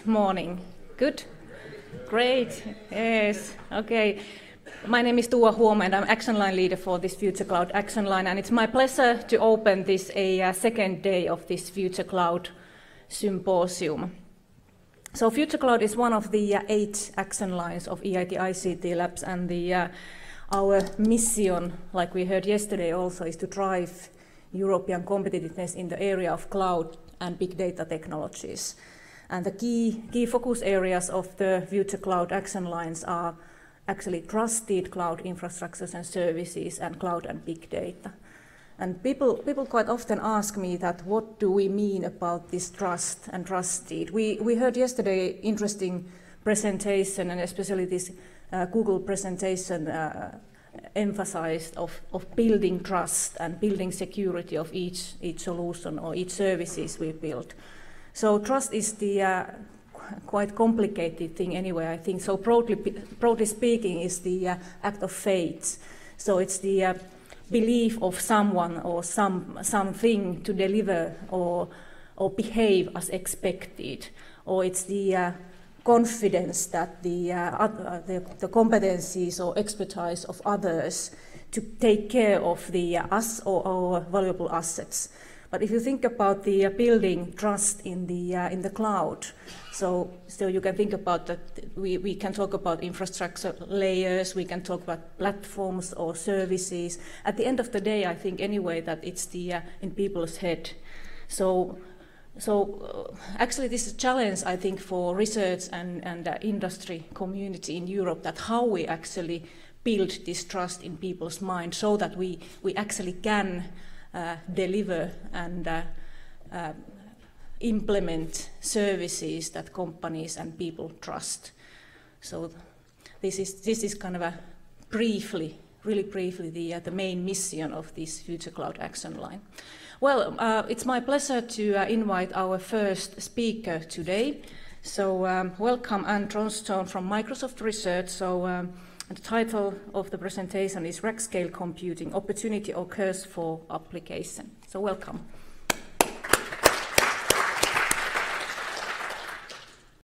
morning? Good? Great. Yes. Okay. My name is Tua Huoma and I'm Action Line leader for this Future Cloud Action Line, and it's my pleasure to open this second day of this Future Cloud Symposium. So Future Cloud is one of the 8 action lines of EIT ICT Labs, and our mission, like we heard yesterday also, is to drive European competitiveness in the area of cloud and big data technologies. And the key focus areas of the Future Cloud action lines are actually trusted cloud infrastructures and services and cloud and big data. And people quite often ask me that what do we mean about this trust and trusted? We heard yesterday interesting presentation, and especially this Google presentation emphasized of building trust and building security of each solution or each services we build. So trust is the quite complicated thing anyway, I think. So broadly speaking, is the act of faith. So it's the belief of someone or something to deliver or behave as expected, or it's the confidence that the competencies or expertise of others to take care of the us or valuable assets. But if you think about the building trust in the cloud, so you can think about that. We can talk about infrastructure layers, we can talk about platforms or services. At the end of the day, I think anyway that it's in people's head. So actually this is a challenge, I think, for research and industry community in Europe, that how we actually build this trust in people's mind so that we actually can deliver and implement services that companies and people trust. So this is kind of really briefly the main mission of this Future Cloud Action Line. Well, it's my pleasure to invite our first speaker today. So welcome Anne Johnstone from Microsoft Research. So the title of the presentation is Rack Scale Computing, Opportunity or Curse for Application. So welcome.